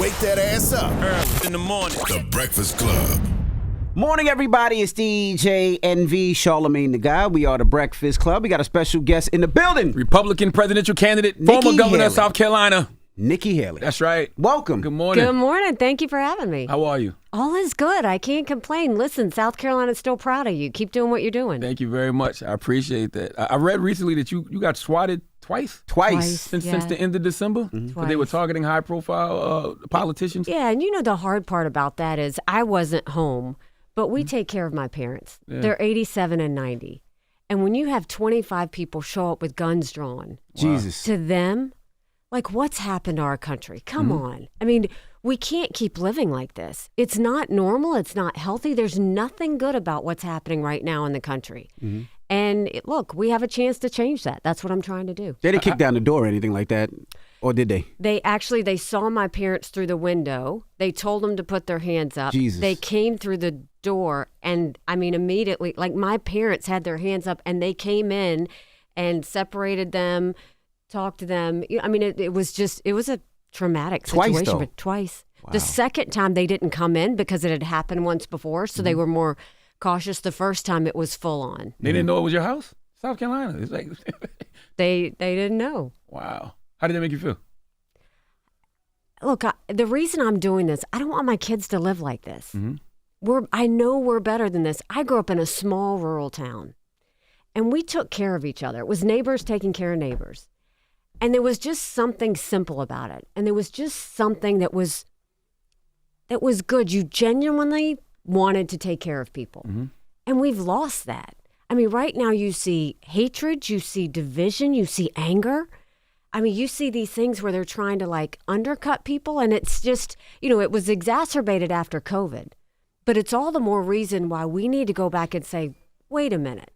Wake that ass up. Early in the morning. The Breakfast Club. Morning, everybody. It's DJ NV, Charlamagne the guy. We are the Breakfast Club. We got a special guest in the building. Republican presidential candidate, Nikki former governor Haley. of South Carolina. Nikki Haley. That's right. Welcome. Good morning. Good morning. Thank you for having me. How are you? All is good. I can't complain. Listen, South Carolina's still proud of you. Keep doing what you're doing. Thank you very much. I appreciate that. I read recently that you got swatted twice since the end of December. But they were targeting high-profile politicians. Yeah, and you know the hard part about that is I wasn't home, but we take care of my parents. Yeah. They're 87 and 90. And when you have 25 people show up with guns drawn, Jesus. to them, like what's happened to our country? Come on. I mean, we can't keep living like this. It's not normal. It's not healthy. There's nothing good about what's happening right now in the country. And look, we have a chance to change that. That's what I'm trying to do. They didn't kick down the door or anything like that, or did they? They saw my parents through the window. They told them to put their hands up. Jesus. They came through the door, and I mean, immediately, like my parents had their hands up, and they came in and separated them, talked to them. I mean, it was a traumatic situation. Twice, But twice. Wow. The second time they didn't come in because it had happened once before, so they were more cautious. The first time it was full on. They didn't know it was your house? South Carolina. It's like, They didn't know. wow. How did that make you feel? Look, the reason I'm doing this, I don't want my kids to live like this. I know we're better than this. I grew up in a small rural town, and we took care of each other. It was neighbors taking care of neighbors. And there was just something simple about it. And there was just something that was good. You genuinely wanted to take care of people. And we've lost that. I mean, right now you see hatred, you see division, you see anger. I mean, you see these things where they're trying to like undercut people, and it's just, it was exacerbated after COVID. But it's all the more reason why we need to go back and say, wait a minute,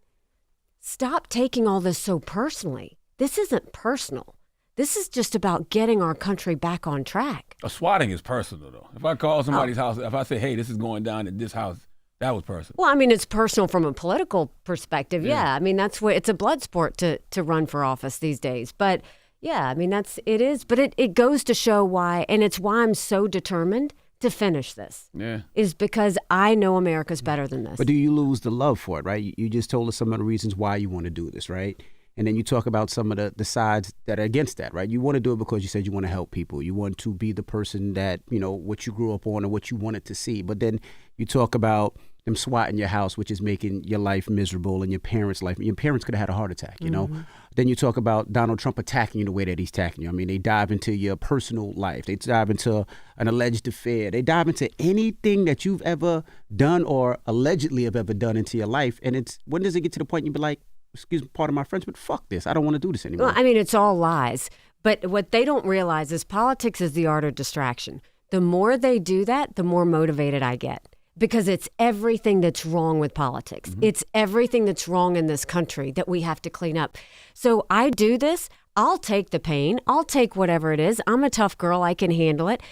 stop taking all this so personally. This isn't personal. This is just about getting our country back on track. A swatting is personal, though. If I call somebody's house, if I say, hey, this is going down at this house, that was personal. Well, I mean, it's personal from a political perspective. Yeah. I mean, that's what it's a blood sport to run for office these days. But yeah, I mean, it is. But it goes to show why, and it's why I'm so determined to finish this. Yeah. Is because I know America's better than this. But do you lose the love for it, right? You just told us some of the reasons why you want to do this, right? And then you talk about some of the sides that are against that, right? You want to do it because you said you want to help people. You want to be the person that, what you grew up on or what you wanted to see. But then you talk about them swatting your house, which is making your life miserable and your parents' life. Your parents could have had a heart attack, you know? Then you talk about Donald Trump attacking you the way that he's attacking you. I mean, they dive into your personal life. They dive into an alleged affair. They dive into anything that you've ever done or allegedly have ever done into your life. And when does it get to the point you be like, excuse me, pardon my French, but fuck this. I don't want to do this anymore. Well, I mean, it's all lies. But what they don't realize is politics is the art of distraction. The more they do that, the more motivated I get. Because it's everything that's wrong with politics. It's everything that's wrong in this country that we have to clean up. So I do this. I'll take the pain. I'll take whatever it is. I'm a tough girl. I can handle it.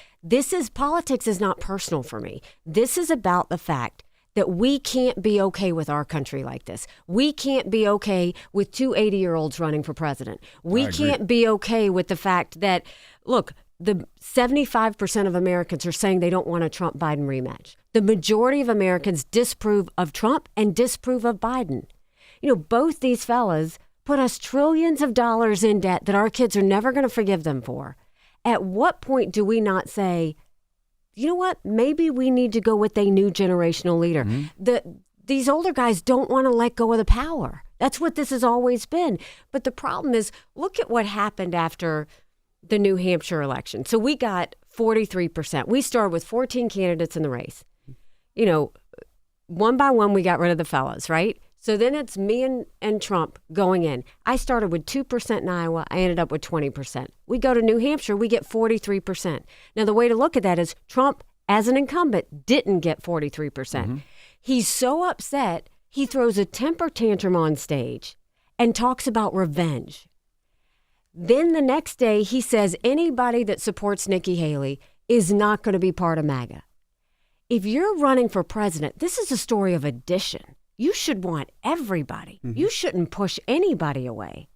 Politics is not personal for me. This is about the fact that we can't be okay with our country like this. We can't be okay with two 80-year-olds running for president. We can't be okay with the fact that, look, the 75% of Americans are saying they don't want a Trump-Biden rematch. The majority of Americans disapprove of Trump and disapprove of Biden. Both these fellas put us trillions of dollars in debt that our kids are never going to forgive them for. At what point do we not say, you know what, maybe we need to go with a new generational leader? These older guys don't want to let go of the power. That's what this has always been. But the problem is, look at what happened after the New Hampshire election. So we got 43%. We started with 14 candidates in the race. One by one, we got rid of the fellas, right? So then it's me and Trump going in. I started with 2% in Iowa. I ended up with 20%. We go to New Hampshire, we get 43%. Now, the way to look at that is Trump, as an incumbent, didn't get 43%. He's so upset, he throws a temper tantrum on stage and talks about revenge. Then the next day, he says anybody that supports Nikki Haley is not going to be part of MAGA. If you're running for president, this is a story of addition. You should want everybody. You shouldn't push anybody away.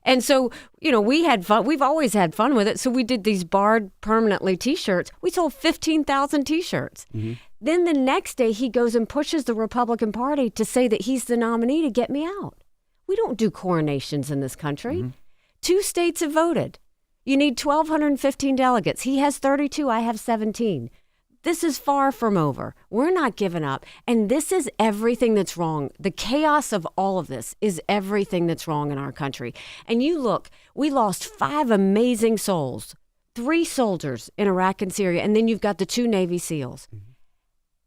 And so, we had fun. We've always had fun with it. So we did these barred permanently T-shirts. We sold 15,000 T-shirts. Mm-hmm. Then the next day he goes and pushes the Republican Party to say that he's the nominee to get me out. We don't do coronations in this country. Mm-hmm. 2 states have voted. You need 1,215 delegates. He has 32. I have 17. This is far from over. We're not giving up. And this is everything that's wrong. The chaos of all of this is everything that's wrong in our country. And you look, we lost 5 amazing souls, 3 soldiers in Iraq and Syria, and then you've got the 2 Navy SEALs. Mm-hmm.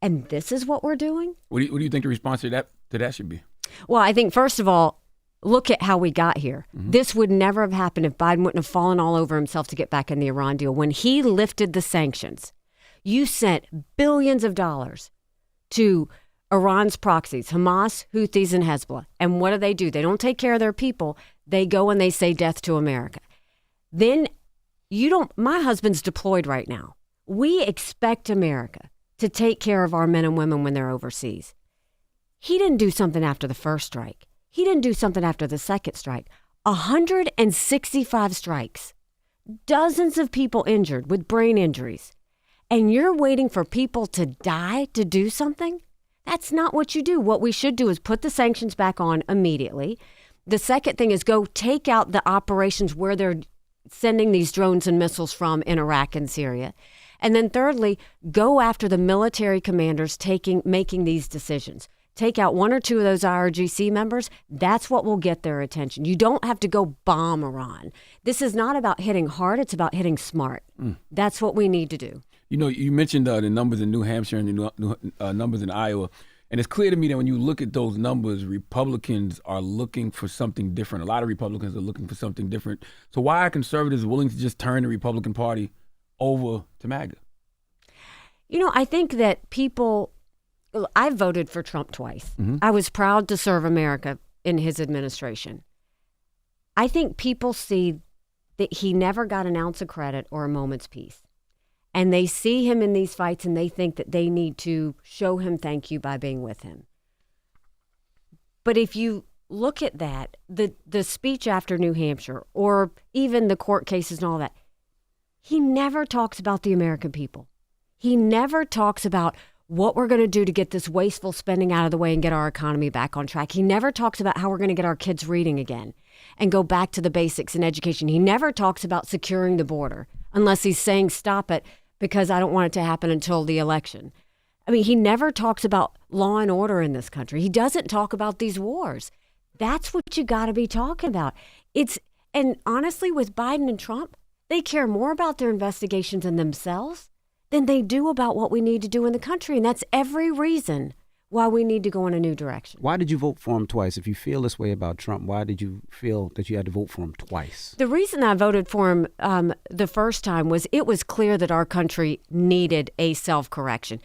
And this is what we're doing? What do you think the response to that should be? Well, I think, first of all, look at how we got here. Mm-hmm. This would never have happened if Biden wouldn't have fallen all over himself to get back in the Iran deal. When he lifted the sanctions, you sent billions of dollars to Iran's proxies, Hamas, Houthis, and Hezbollah. And what do? They don't take care of their people. They go and they say death to America. Then my husband's deployed right now. We expect America to take care of our men and women when they're overseas. He didn't do something after the first strike. He didn't do something after the second strike. 165 strikes, dozens of people injured with brain injuries. And you're waiting for people to die to do something? That's not what you do. What we should do is put the sanctions back on immediately. The second thing is go take out the operations where they're sending these drones and missiles from in Iraq and Syria. And then thirdly, go after the military commanders making these decisions. Take out 1 or 2 of those IRGC members. That's what will get their attention. You don't have to go bomb Iran. This is not about hitting hard. It's about hitting smart. That's what we need to do. You mentioned the numbers in New Hampshire and the numbers in Iowa. And it's clear to me that when you look at those numbers, Republicans are looking for something different. A lot of Republicans are looking for something different. So why are conservatives willing to just turn the Republican Party over to MAGA? I think that I voted for Trump twice. Mm-hmm. I was proud to serve America in his administration. I think people see that he never got an ounce of credit or a moment's peace. And they see him in these fights and they think that they need to show him thank you by being with him. But if you look at that, the speech after New Hampshire or even the court cases and all that, he never talks about the American people. He never talks about what we're going to do to get this wasteful spending out of the way and get our economy back on track. He never talks about how we're going to get our kids reading again and go back to the basics in education. He never talks about securing the border unless he's saying stop it because I don't want it to happen until the election. I mean, he never talks about law and order in this country. He doesn't talk about these wars. That's what you got to be talking about. And honestly, with Biden and Trump, they care more about their investigations and themselves than they do about what we need to do in the country. And that's every reason why we need to go in a new direction. Why did you vote for him twice? If you feel this way about Trump, why did you feel that you had to vote for him twice? The reason I voted for him the first time was it was clear that our country needed a self-correction.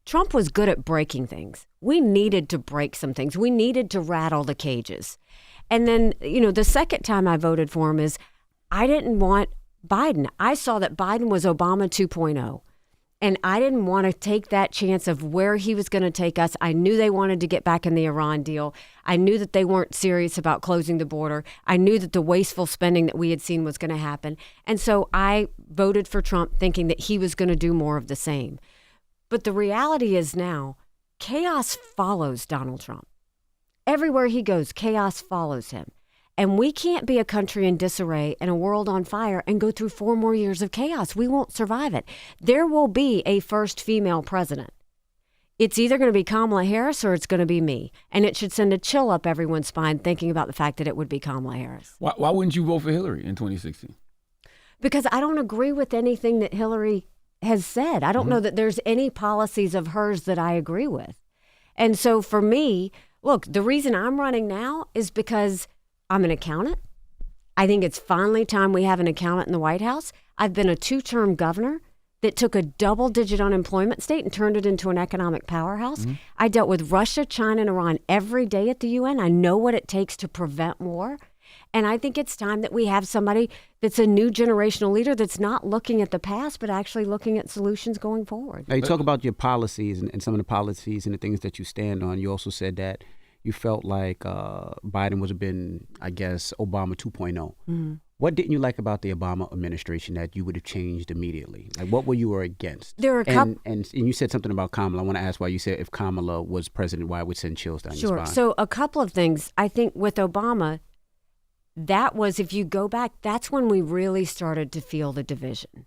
Trump was good at breaking things. We needed to break some things. We needed to rattle the cages. And then, the second time I voted for him is I didn't want Biden. I saw that Biden was Obama 2.0. And I didn't want to take that chance of where he was going to take us. I knew they wanted to get back in the Iran deal. I knew that they weren't serious about closing the border. I knew that the wasteful spending that we had seen was going to happen. And so I voted for Trump thinking that he was going to do more of the same. But the reality is now, chaos follows Donald Trump. Everywhere he goes, chaos follows him. And we can't be a country in disarray and a world on fire and go through 4 more years of chaos. We won't survive it. There will be a first female president. It's either going to be Kamala Harris or it's going to be me. And it should send a chill up everyone's spine thinking about the fact that it would be Kamala Harris. Why wouldn't you vote for Hillary in 2016? Because I don't agree with anything that Hillary has said. I don't know that there's any policies of hers that I agree with. And so for me, look, the reason I'm running now is because I'm an accountant. I think it's finally time we have an accountant in the White House. I've been a 2-term governor that took a double-digit unemployment state and turned it into an economic powerhouse. Mm-hmm. I dealt with Russia, China, and Iran every day at the UN. I know what it takes to prevent war. And I think it's time that we have somebody that's a new generational leader that's not looking at the past, but actually looking at solutions going forward. Now, you talk about your policies and some of the policies and the things that you stand on. You also said that you felt like Biden was I guess, Obama 2.0. What didn't you like about the Obama administration that you would have changed immediately? Like, what were you against? There are a couple. And you said something about Kamala. I want to ask why you said if Kamala was president, why it would send chills down your Sure. spine. So a couple of things. I think with Obama, that was, if you go back, that's when we really started to feel the division.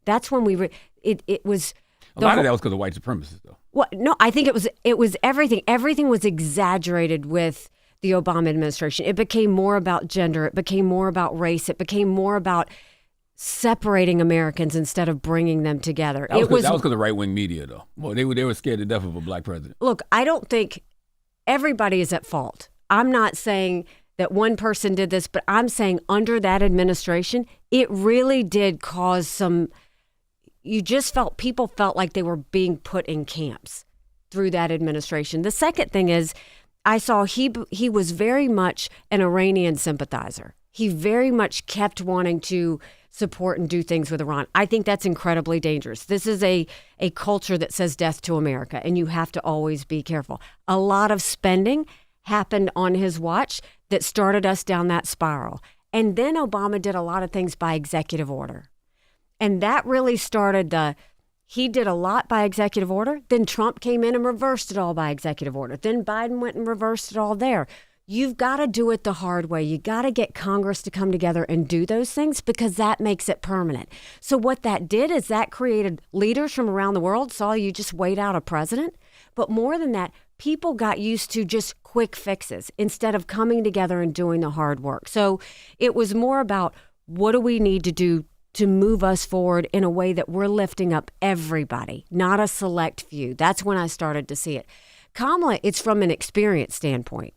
That's when it was. A lot of that was because of white supremacists, though. Well, no, I think it was everything. Everything was exaggerated with the Obama administration. It became more about gender. It became more about race. It became more about separating Americans instead of bringing them together. That was because of right-wing media, though. Well, they were scared to death of a black president. Look, I don't think everybody is at fault. I'm not saying that one person did this, but I'm saying under that administration, it really did cause some. You just people felt like they were being put in camps through that administration. The second thing is, I saw he was very much an Iranian sympathizer. He very much kept wanting to support and do things with Iran. I think that's incredibly dangerous. This is a culture that says death to America, and you have to always be careful. A lot of spending happened on his watch that started us down that spiral. And then Obama did a lot of things by executive order. And that really started he did a lot by executive order. Then Trump came in and reversed it all by executive order. Then Biden went and reversed it all there. You've got to do it the hard way. You got to get Congress to come together and do those things because that makes it permanent. So what that did is that created leaders from around the world saw you just wait out a president. But more than that, people got used to just quick fixes instead of coming together and doing the hard work. So it was more about what do we need to do to move us forward in a way that we're lifting up everybody, not a select few. That's when I started to see it. Kamala, it's from an experience standpoint.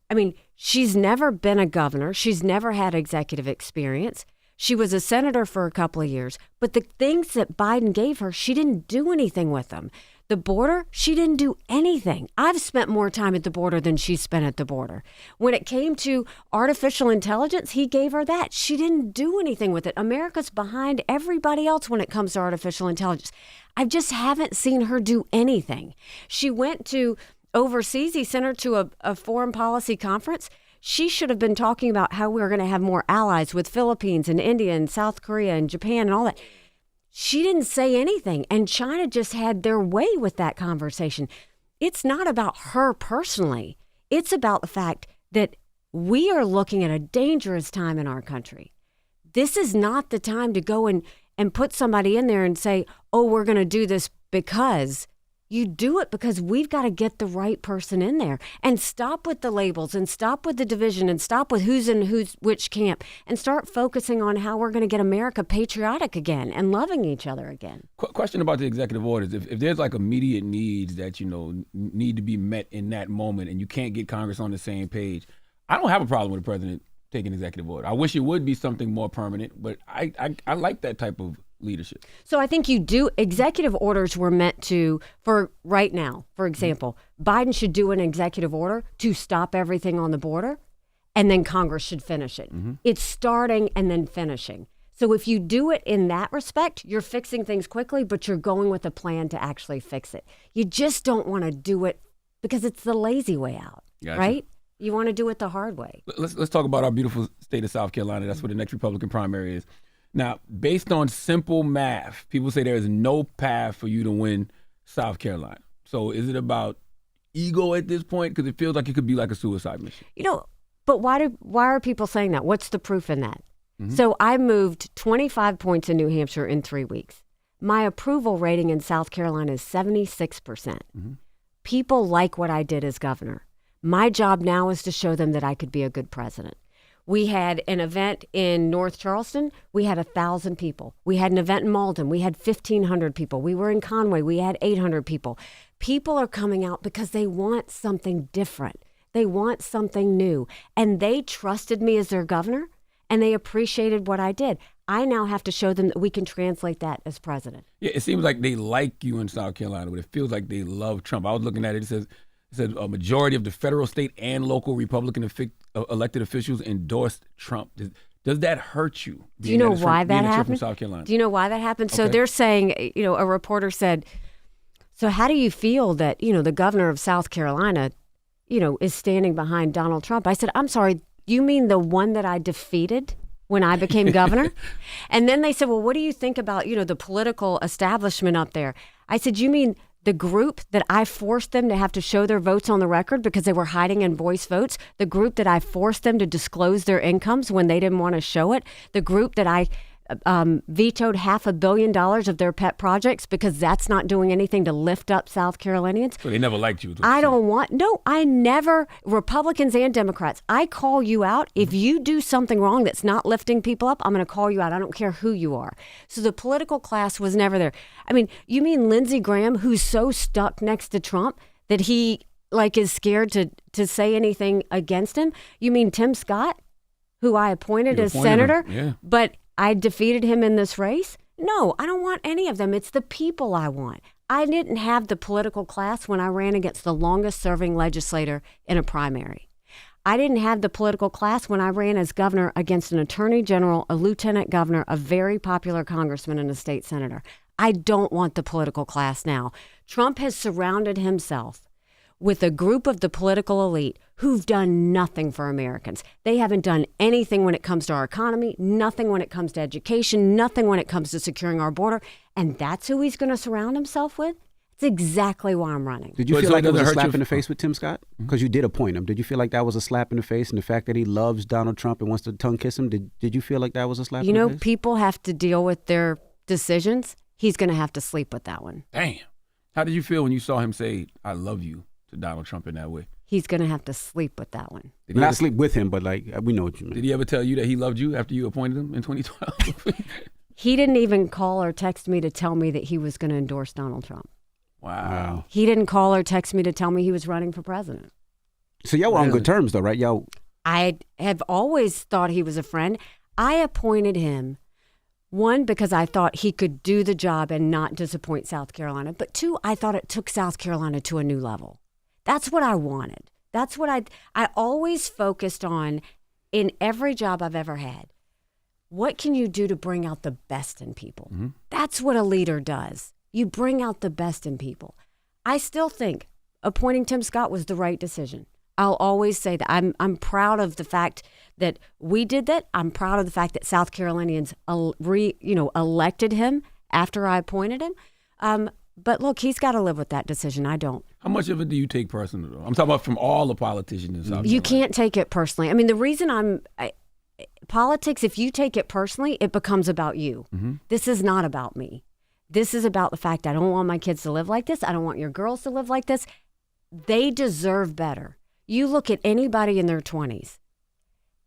I mean, she's never been a governor. She's never had executive experience. She was a senator for a couple of years. But the things that Biden gave her, she didn't do anything with them. The border, she didn't do anything. I've spent more time at the border than she spent at the border. When it came to artificial intelligence, he gave her that. She didn't do anything with it. America's behind everybody else when it comes to artificial intelligence. I just haven't seen her do anything. She went to overseas. He sent her to a foreign policy conference. She should have been talking about how we're going to have more allies with Philippines and India and South Korea and Japan and all that. She didn't say anything, and China just had their way with that conversation. It's not about her personally. It's about the fact that we are looking at a dangerous time in our country. This is not the time to go and put somebody in there and say, oh, we're going to do this because. You do it because we've got to get the right person in there and stop with the labels and stop with the division and stop with who's in which camp and start focusing on how we're going to get America patriotic again and loving each other again. Question about the executive orders. If there's like immediate needs that, need to be met in that moment and you can't get Congress on the same page, I don't have a problem with the president taking executive order. I wish it would be something more permanent, but I like that type of leadership. So I think you do. Executive orders were meant to, for right now, for example, Biden should do an executive order to stop everything on the border, and then Congress should finish it. It's starting and then finishing. So if you do it in that respect, you're fixing things quickly, but you're going with a plan to actually fix it. You just don't want to do it because it's the lazy way out, right? You want to do it the hard way. Let's talk about our beautiful state of South Carolina. That's where the next Republican primary is. Now, based on simple math, people say there is no path for you to win South Carolina. So is it about ego at this point? Because it feels like it could be like a suicide mission. But why are people saying that? What's the proof in that? So I moved 25 points in New Hampshire in 3 weeks. My approval rating in South Carolina is 76%. People like what I did as governor. My job now is to show them that I could be a good president. We had an event in North Charleston. We had 1,000 people. We had an event in Malden. We had 1,500 people. We were in Conway. We had 800 people. People are coming out because they want something different. They want something new. And they trusted me as their governor, and they appreciated what I did. I now have to show them that we can translate that as president. Yeah, it seems like they like you in South Carolina, but it feels like they love Trump. I was looking at it. It said a majority of the federal, state, and local Republican elected officials endorsed Trump. Does that hurt you? Do you know why that happened? From South Carolina? Do you know why that happened? Okay. So they're saying, a reporter said, so how do you feel that, the governor of South Carolina is standing behind Donald Trump. I said, I'm sorry, you mean the one that I defeated when I became governor? And then they said, well, what do you think about, the political establishment up there? I said, you mean the group that I forced them to have to show their votes on the record because they were hiding in voice votes, the group that I forced them to disclose their incomes when they didn't want to show it, the group that I vetoed $500 million of their pet projects because that's not doing anything to lift up South Carolinians. So they never liked you. I never, Republicans and Democrats, I call you out. If you do something wrong that's not lifting people up, I'm going to call you out. I don't care who you are. So the political class was never there. I mean, you mean Lindsey Graham, who's so stuck next to Trump that he is scared to say anything against him? You mean Tim Scott, who I appointed as senator, but I defeated him in this race? No, I don't want any of them. It's the people I want. I didn't have the political class when I ran against the longest serving legislator in a primary. I didn't have the political class when I ran as governor against an attorney general, a lieutenant governor, a very popular congressman, and a state senator. I don't want the political class now. Trump has surrounded himself with a group of the political elite who've done nothing for Americans. They haven't done anything when it comes to our economy, nothing when it comes to education, nothing when it comes to securing our border. And that's who he's going to surround himself with? It's exactly why I'm running. Did you feel like it was a slap in the face with Tim Scott? Because you did appoint him. Did you feel like that was a slap in the face? And the fact that he loves Donald Trump and wants to tongue kiss him, did you feel like that was a slap in the face? People have to deal with their decisions. He's going to have to sleep with that one. Damn. How did you feel when you saw him say, I love you, to Donald Trump in that way? He's going to have to sleep with that one. Not sleep with him, but we know what you mean. Did he ever tell you that he loved you after you appointed him in 2012? He didn't even call or text me to tell me that he was going to endorse Donald Trump. Wow. He didn't call or text me to tell me he was running for president. So y'all were on good terms though, right? Y'all. I have always thought he was a friend. I appointed him, one, because I thought he could do the job and not disappoint South Carolina. But two, I thought it took South Carolina to a new level. That's what I wanted. That's what I always focused on in every job I've ever had. What can you do to bring out the best in people? Mm-hmm. That's what a leader does. You bring out the best in people. I still think appointing Tim Scott was the right decision. I'll always say that. I'm proud of the fact that we did that. I'm proud of the fact that South Carolinians elected him after I appointed him. But look, he's got to live with that decision. I don't. How much of it do you take personally? I'm talking about from all the politicians in South Carolina. You can't take it personally. I mean, the reason politics, if you take it personally, it becomes about you. Mm-hmm. This is not about me. This is about the fact I don't want my kids to live like this. I don't want your girls to live like this. They deserve better. You look at anybody in their 20s.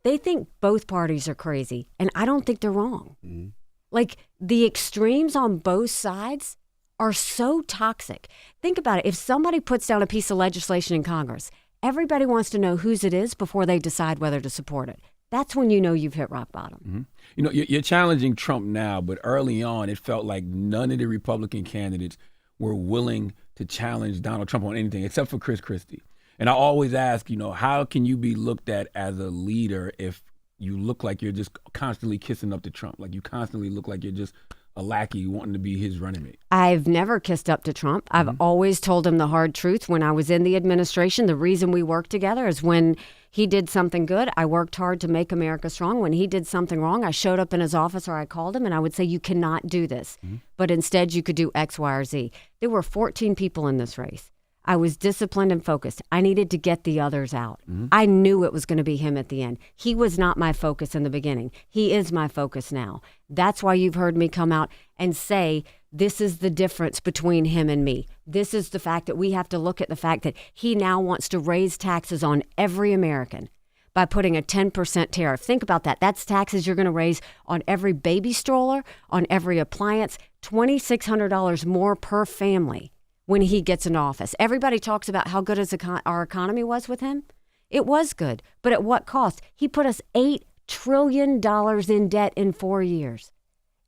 They think both parties are crazy, and I don't think they're wrong. Mm-hmm. Like, the extremes on both sides are so toxic. Think about it. If somebody puts down a piece of legislation in Congress, everybody wants to know whose it is before they decide whether to support it. That's when you know you've hit rock bottom. Mm-hmm. You're challenging Trump now, but early on it felt like none of the Republican candidates were willing to challenge Donald Trump on anything except for Chris Christie. And I always ask, how can you be looked at as a leader if you look like you're just constantly kissing up to Trump? Like you constantly look like you're just a lackey wanting to be his running mate. I've never kissed up to Trump. I've always told him the hard truth. When I was in the administration, the reason we worked together is when he did something good, I worked hard to make America strong. When he did something wrong, I showed up in his office or I called him and I would say, you cannot do this. But instead you could do X, Y, or Z. There were 14 people in this race. I was disciplined and focused. I needed to get the others out. I knew it was going to be him at the end. He was not my focus in the beginning. He is my focus now. That's why you've heard me come out and say, this is the difference between him and me. This is the fact that we have to look at the fact that he now wants to raise taxes on every American by putting a 10% tariff. Think about that. That's taxes you're going to raise on every baby stroller, on every appliance, $2,600 more per family. When he gets in office. Everybody talks about how good our economy was with him. It was good, but at what cost? He put us $8 trillion in debt in 4 years.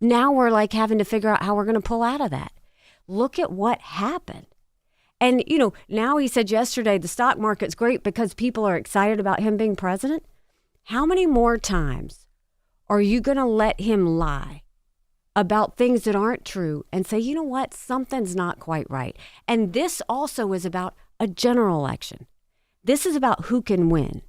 Now we're like having to figure out how we're going to pull out of that. Look at what happened. And, now he said yesterday the stock market's great because people are excited about him being president. How many more times are you going to let him lie about things that aren't true and say, you know what, something's not quite right? And this also is about a general election. This is about who can win.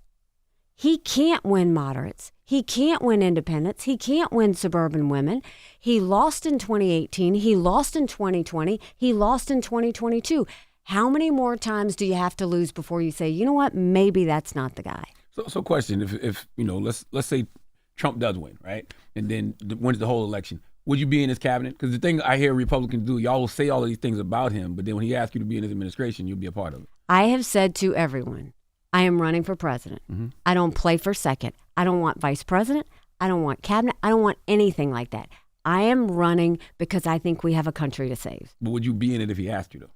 He can't win moderates. He can't win independents. He can't win suburban women. He lost in 2018. He lost in 2020. He lost in 2022. How many more times do you have to lose before you say, you know what, maybe that's not the guy? So question, if let's say Trump does win, right? And then wins the whole election. Would you be in his cabinet? Because the thing I hear Republicans do, y'all will say all of these things about him, but then when he asks you to be in his administration, you'll be a part of it. I have said to everyone, I am running for president. Mm-hmm. I don't play for second. I don't want vice president. I don't want cabinet. I don't want anything like that. I am running because I think we have a country to save. But would you be in it if he asked you, though?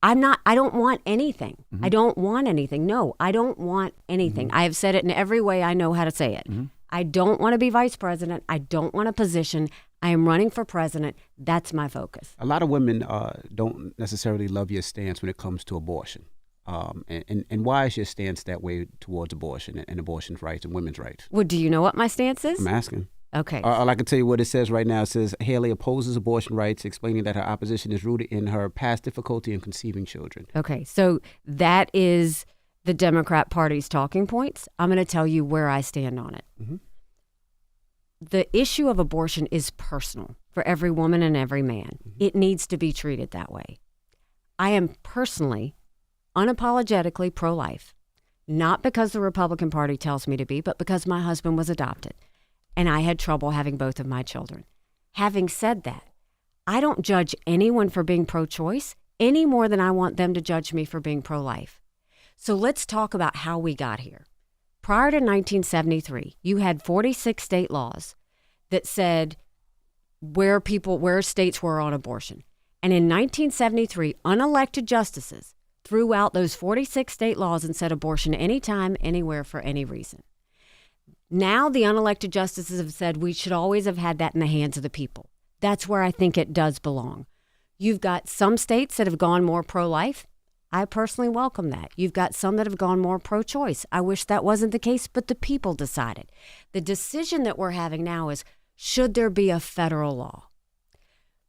I don't want anything. I don't want anything. No, I don't want anything. I have said it in every way I know how to say it. I don't want to be vice president. I don't want a position. I am running for president. That's my focus. A lot of women don't necessarily love your stance when it comes to abortion. And why is your stance that way towards abortion and abortion rights and women's rights? Well, do you know what my stance is? I'm asking. Okay. All I can tell you what it says right now. It says Haley opposes abortion rights, explaining that her opposition is rooted in her past difficulty in conceiving children. Okay, so that is the Democrat Party's talking points. I'm going to tell you where I stand on it. The issue of abortion is personal for every woman and every man. It needs to be treated that way. I am personally, unapologetically pro-life, not because the Republican Party tells me to be, but because my husband was adopted. And I had trouble having both of my children. Having said that, I don't judge anyone for being pro-choice any more than I want them to judge me for being pro-life. So let's talk about how we got here. Prior to 1973, you had 46 state laws that said where states were on abortion. And in 1973, unelected justices threw out those 46 state laws and said abortion anytime, anywhere, for any reason. Now the unelected justices have said we should always have had that in the hands of the people. That's where I think it does belong. You've got some states that have gone more pro-life. I personally welcome that. You've got some that have gone more pro-choice. I wish that wasn't the case, but the people decided. The decision that we're having now is, should there be a federal law?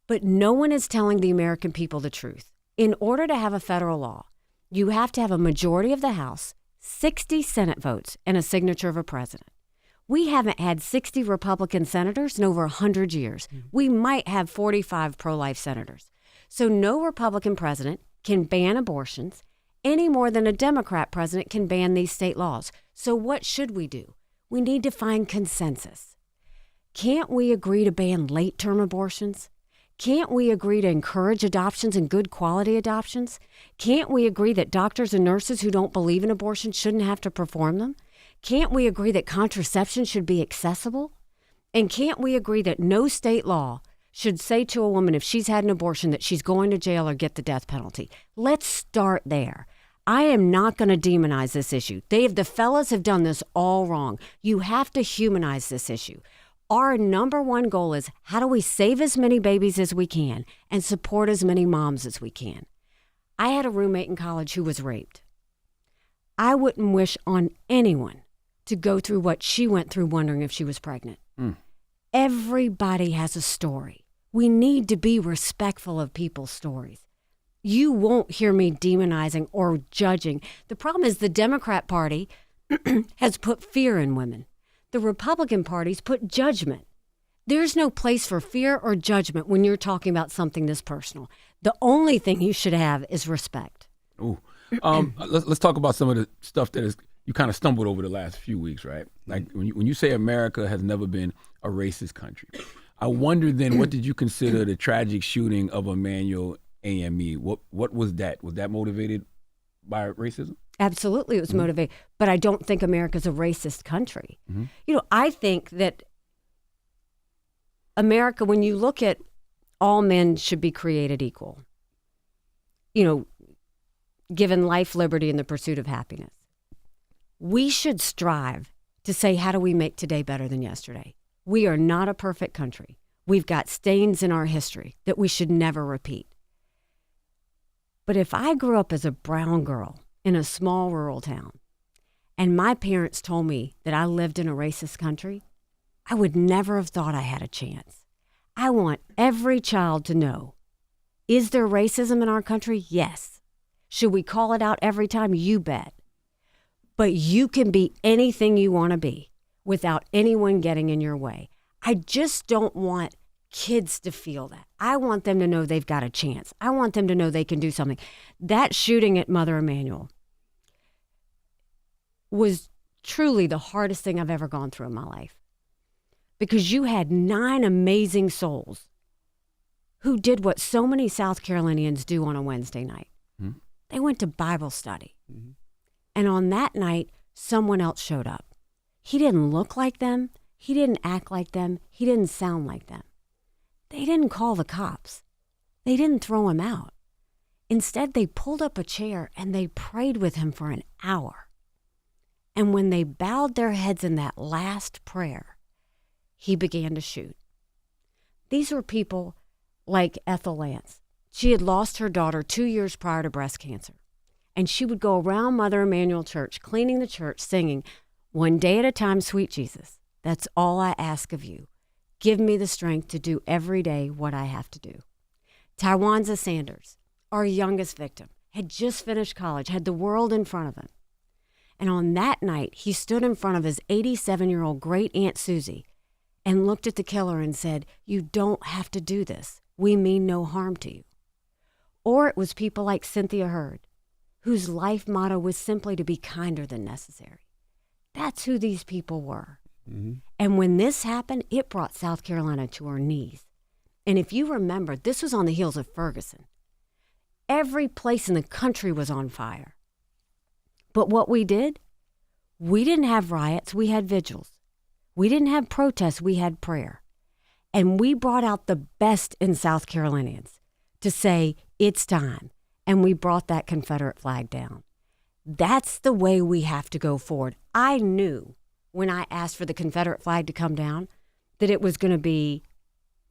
But no one is telling the American people the truth. In order to have a federal law, you have to have a majority of the House, 60 Senate votes, and a signature of a president. We haven't had 60 Republican senators in over 100 years. We might have 45 pro-life senators. So no Republican president can ban abortions any more than a Democrat president can ban these state laws. So what should we do? We need to find consensus. Can't we agree to ban late-term abortions? Can't we agree to encourage adoptions and good quality adoptions? Can't we agree that doctors and nurses who don't believe in abortion shouldn't have to perform them? Can't we agree that contraception should be accessible? And can't we agree that no state law should say to a woman if she's had an abortion that she's going to jail or get the death penalty? Let's start there. I am not going to demonize this issue. The fellas have done this all wrong. You have to humanize this issue. Our number one goal is, how do we save as many babies as we can and support as many moms as we can? I had a roommate in college who was raped. I wouldn't wish on anyone to go through what she went through wondering if she was pregnant. Everybody has a story. We need to be respectful of people's stories. You won't hear me demonizing or judging. The problem is the Democrat Party has put fear in women. The Republican Party's put judgment. There's no place for fear or judgment when you're talking about something this personal. The only thing you should have is respect. Ooh. Let's talk about some of the stuff that you kind of stumbled over the last few weeks, right? Like when you say America has never been a racist country, I wonder then, what did you consider the tragic shooting of Emmanuel AME? What was that? Was that motivated by racism? Absolutely, it was motivated. But I don't think America's a racist country. I think that America, when you look at all men should be created equal, given life, liberty, and the pursuit of happiness. We should strive to say, how do we make today better than yesterday? We are not a perfect country. We've got stains in our history that we should never repeat. But if I grew up as a brown girl in a small rural town, and my parents told me that I lived in a racist country, I would never have thought I had a chance. I want every child to know, is there racism in our country? Yes. Should we call it out every time? You bet. But you can be anything you want to be without anyone getting in your way. I just don't want kids to feel that. I want them to know they've got a chance. I want them to know they can do something. That shooting at Mother Emanuel was truly the hardest thing I've ever gone through in my life, because you had 9 amazing souls who did what so many South Carolinians do on a Wednesday night. Mm-hmm. They went to Bible study. Mm-hmm. And on that night, someone else showed up. He didn't look like them. He didn't act like them. He didn't sound like them. They didn't call the cops. They didn't throw him out. Instead, they pulled up a chair and they prayed with him for an hour. And when they bowed their heads in that last prayer, he began to shoot. These were people like Ethel Lance. She had lost her daughter 2 years prior to breast cancer. And she would go around Mother Emanuel Church, cleaning the church, singing, "One day at a time, sweet Jesus. That's all I ask of you. Give me the strength to do every day what I have to do." Tywanza Sanders, our youngest victim, had just finished college, had the world in front of him. And on that night, he stood in front of his 87-year-old great Aunt Susie and looked at the killer and said, "You don't have to do this. We mean no harm to you." Or it was people like Cynthia Hurd, whose life motto was simply to be kinder than necessary. That's who these people were. Mm-hmm. And when this happened, it brought South Carolina to her knees. And if you remember, this was on the heels of Ferguson. Every place in the country was on fire. But what we did, we didn't have riots, we had vigils. We didn't have protests, we had prayer. And we brought out the best in South Carolinians to say, it's time. And we brought that Confederate flag down. That's the way we have to go forward. I knew when I asked for the Confederate flag to come down that it was going to be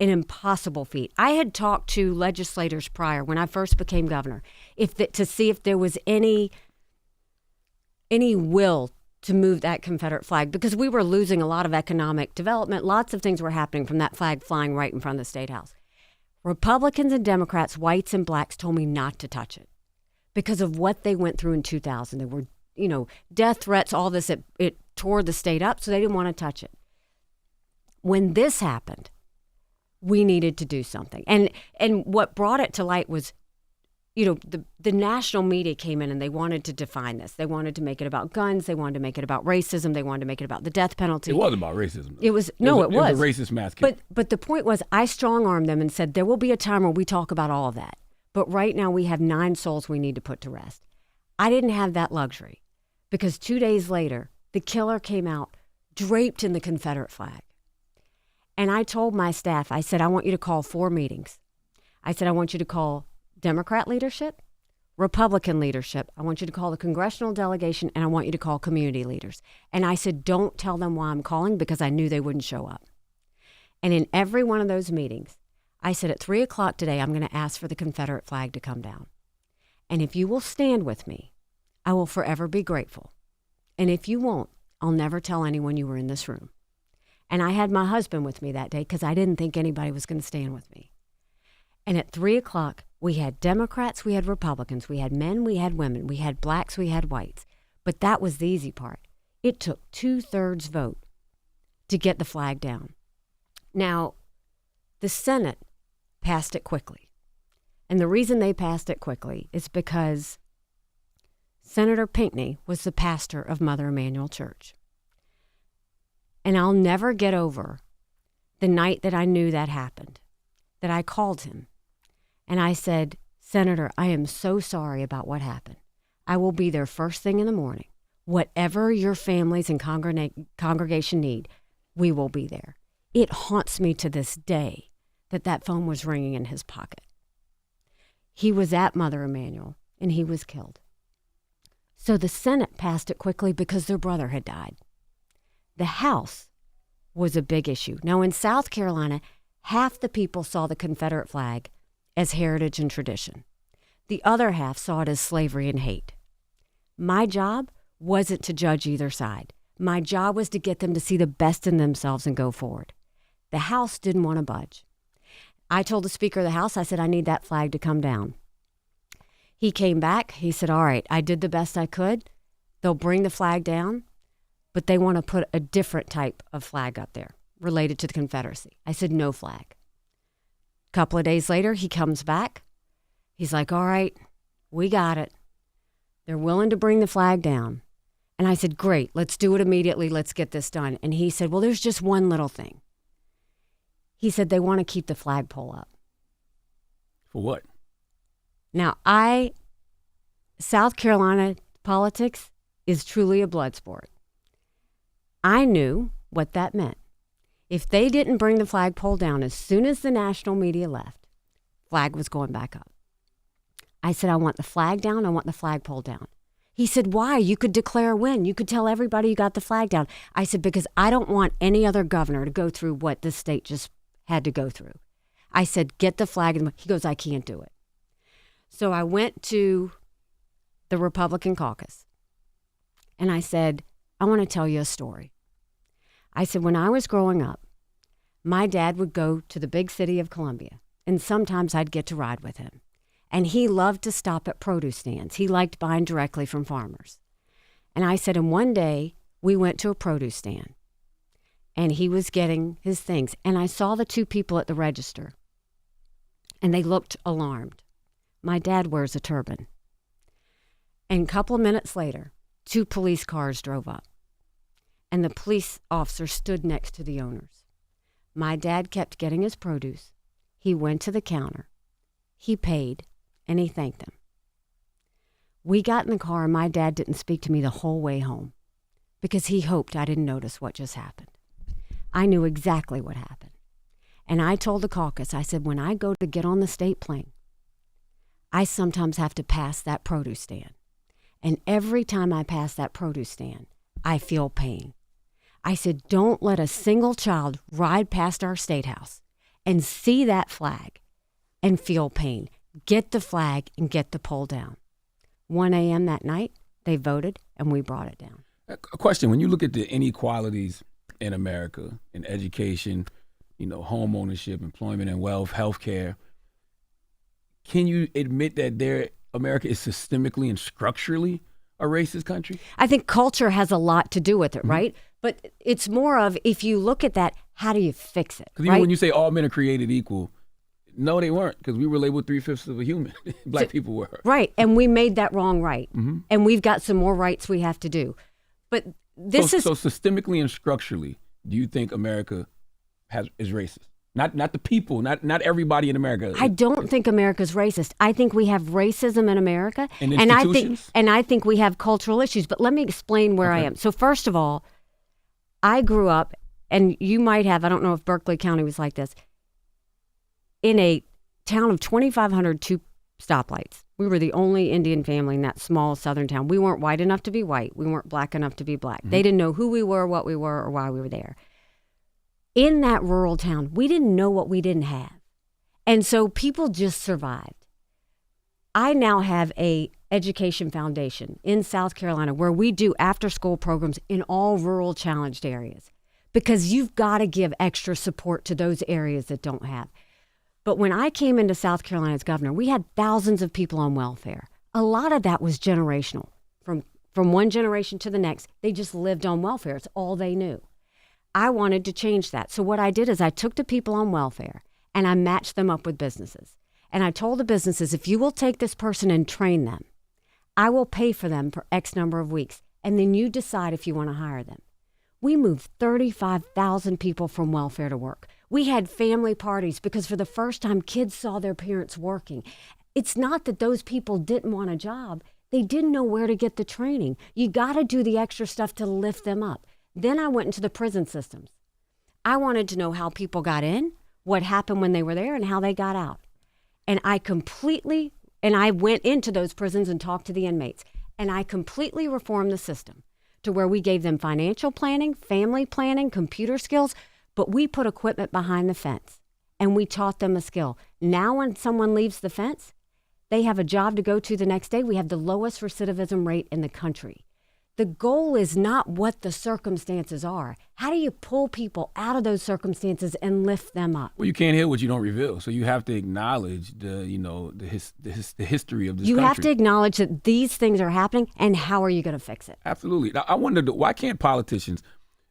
an impossible feat. I had talked to legislators prior when I first became governor to see if there was any will to move that Confederate flag, because we were losing a lot of economic development. Lots of things were happening from that flag flying right in front of the State House. Republicans and Democrats, whites and blacks, told me not to touch it because of what they went through in 2000. There were, death threats, all this. It tore the state up, so they didn't want to touch it. When this happened, we needed to do something. And what brought it to light was, the national media came in and they wanted to define this. They wanted to make it about guns. They wanted to make it about racism. They wanted to make it about the death penalty. It wasn't about racism. It was. It was a racist mass killing. But the point was, I strong-armed them and said, there will be a time where we talk about all of that. But right now we have 9 souls we need to put to rest. I didn't have that luxury because 2 days later, the killer came out draped in the Confederate flag. And I told my staff, I said, I want you to call 4 meetings. I said, I want you to call Democrat leadership, Republican leadership. I want you to call the congressional delegation, and I want you to call community leaders. And I said, don't tell them why I'm calling, because I knew they wouldn't show up. And in every one of those meetings, I said, at 3 o'clock today, I'm going to ask for the Confederate flag to come down. And if you will stand with me, I will forever be grateful. And if you won't, I'll never tell anyone you were in this room. And I had my husband with me that day because I didn't think anybody was going to stand with me. And at 3 o'clock, we had Democrats, we had Republicans, we had men, we had women, we had blacks, we had whites. But that was the easy part. It took 2/3 vote to get the flag down. Now, the Senate passed it quickly. And the reason they passed it quickly is because Senator Pinckney was the pastor of Mother Emanuel Church. And I'll never get over the night that I knew that happened, that I called him. And I said, Senator, I am so sorry about what happened. I will be there first thing in the morning. Whatever your families and congregation need, we will be there. It haunts me to this day that phone was ringing in his pocket. He was at Mother Emanuel, and he was killed. So the Senate passed it quickly because their brother had died. The House was a big issue. Now, in South Carolina, half the people saw the Confederate flag as heritage and tradition. The other half saw it as slavery and hate. My job wasn't to judge either side. My job was to get them to see the best in themselves and go forward. The House didn't want to budge. I told the Speaker of the House, I said, I need that flag to come down. He came back. He said, all right, I did the best I could. they'll bring the flag down, but they want to put a different type of flag up there related to the Confederacy. I said, no flag. A couple of days later, he comes back. He's like, all right, we got it. They're willing to bring the flag down. And I said, great, let's do it immediately. Let's get this done. And he said, well, there's just one little thing. He said they want to keep the flagpole up. For what? Now, South Carolina politics is truly a blood sport. I knew what that meant. If they didn't bring the flagpole down as soon as the national media left, flag was going back up. I said, I want the flag down. I want the flagpole down. He said, why? You could declare a win. You could tell everybody you got the flag down. I said, because I don't want any other governor to go through what this state just had to go through. I said, get the flag. He goes, I can't do it. So I went to the Republican caucus and I said, I want to tell you a story. I said, when I was growing up, my dad would go to the big city of Columbia, and sometimes I'd get to ride with him. And he loved to stop at produce stands. He liked buying directly from farmers. And I said, and one day we went to a produce stand, and he was getting his things. And I saw the two people at the register, and they looked alarmed. My dad wears a turban. And a couple of minutes later, 2 police cars drove up. And the police officer stood next to the owners. My dad kept getting his produce. He went to the counter. He paid, and he thanked them. We got in the car, and my dad didn't speak to me the whole way home because he hoped I didn't notice what just happened. I knew exactly what happened. And I told the caucus, I said, when I go to get on the state plane, I sometimes have to pass that produce stand. And every time I pass that produce stand, I feel pain. I said, don't let a single child ride past our state house and see that flag and feel pain. Get the flag and get the pole down. 1 a.m. that night, they voted, and we brought it down. A question, when you look at the inequalities in America, in education, home ownership, employment and wealth, healthcare, can you admit that America is systemically and structurally a racist country? I think culture has a lot to do with it, right? But it's more of, if you look at that, how do you fix it? Because even when you say all men are created equal, no, they weren't, because we were labeled 3/5 of a human. Black people were. Right, and we made that wrong right. Mm-hmm. And we've got some more rights we have to do. But this is... So systemically and structurally, do you think America is racist? Not the people, not everybody in America. I don't think America's racist. I think we have racism in America, and I think we have cultural issues. But let me explain where I am. So first of all, I grew up, and you might have, I don't know if Berkeley County was like this, in a town of 2,500 stoplights. We were the only Indian family in that small southern town. We weren't white enough to be white. We weren't black enough to be black. Mm-hmm. They didn't know who we were, what we were, or why we were there. In that rural town, we didn't know what we didn't have. And so people just survived. I now have a education foundation in South Carolina where we do after-school programs in all rural challenged areas because you've got to give extra support to those areas that don't have. But when I came into South Carolina as governor, we had thousands of people on welfare. A lot of that was generational. From one generation to the next, they just lived on welfare. It's all they knew. I wanted to change that. So what I did is I took the people on welfare and I matched them up with businesses. And I told the businesses, if you will take this person and train them, I will pay for them for X number of weeks. And then you decide if you want to hire them. We moved 35,000 people from welfare to work. We had family parties because for the first time, kids saw their parents working. It's not that those people didn't want a job. They didn't know where to get the training. You got to do the extra stuff to lift them up. Then I went into the prison systems. I wanted to know how people got in, what happened when they were there, and how they got out. And I went into those prisons and talked to the inmates. And I completely reformed the system to where we gave them financial planning, family planning, computer skills, but we put equipment behind the fence and we taught them a skill. Now when someone leaves the fence, they have a job to go to the next day. We have the lowest recidivism rate in the country. the goal is not what the circumstances are. How do you pull people out of those circumstances and lift them up? Well, you can't heal what you don't reveal. So you have to acknowledge the history of this You country. have to acknowledge that these things are happening, and how are you going to fix it? Absolutely. Now, I wonder, why can't politicians,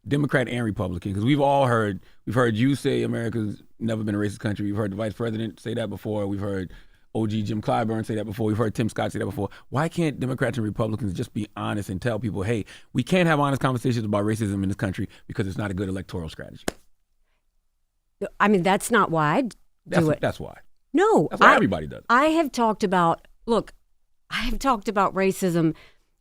Democrat and Republican, because we've heard you say America's never been a racist country. We've heard the vice president say that before. We've heard OG Jim Clyburn say that before. We've heard Tim Scott say that before. Why can't Democrats and Republicans just be honest and tell people, hey, we can't have honest conversations about racism in this country because it's not a good electoral strategy? I mean, that's not why I do it. That's why. No. That's why everybody does it. I have talked about racism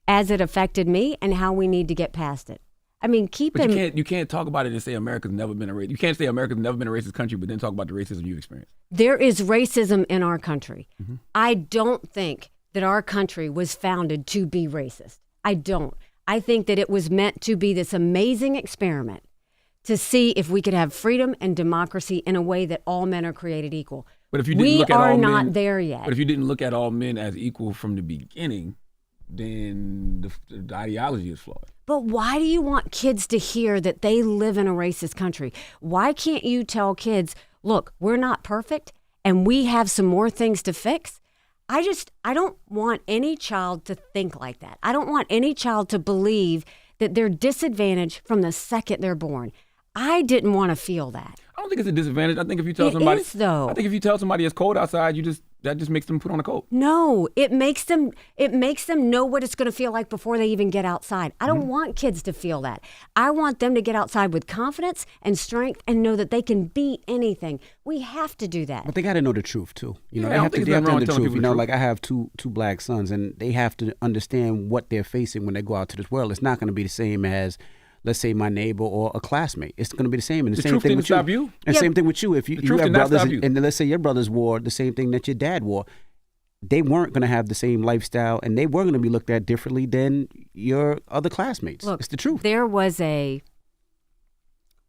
as it affected me and how we need to get past it. I mean, you can't talk about it and say America's never been a racist. You can't say America's never been a racist country, but then talk about the racism you've experienced. There is racism in our country. Mm-hmm. I don't think that our country was founded to be racist. I don't. I think that it was meant to be this amazing experiment to see if we could have freedom and democracy in a way that all men are created equal. But if you didn't look at all men, we are not there yet. But if you didn't look at all men as equal from the beginning, then the ideology is flawed. But why do you want kids to hear that they live in a racist country? Why can't you tell kids, look, we're not perfect and we have some more things to fix? I don't want any child to think like that. I don't want any child to believe that they're disadvantaged from the second they're born. I didn't want to feel that. I don't think it's a disadvantage. I think if you tell It somebody, is, though. I think if you tell somebody it's cold outside, that just makes them put on a coat. No, it makes them know what it's going to feel like before they even get outside. I don't want kids to feel that. I want them to get outside with confidence and strength and know that they can beat anything. We have to do that. But they got to know the truth too. You know, Yeah, they I have don't to think there's know nothing wrong the with telling truth. people the Like truth. I have two black sons, and they have to understand what they're facing when they go out to this world. It's not going to be the same as, let's say, my neighbor or a classmate. It's going to be the same. And the same truth thing didn't with you. stop you? And Yeah. same thing with you. If you truth have did not brothers, stop you. and let's say your brothers wore the same thing that your dad wore, they weren't going to have the same lifestyle, and they were going to be looked at differently than your other classmates. Look, it's the truth. There was a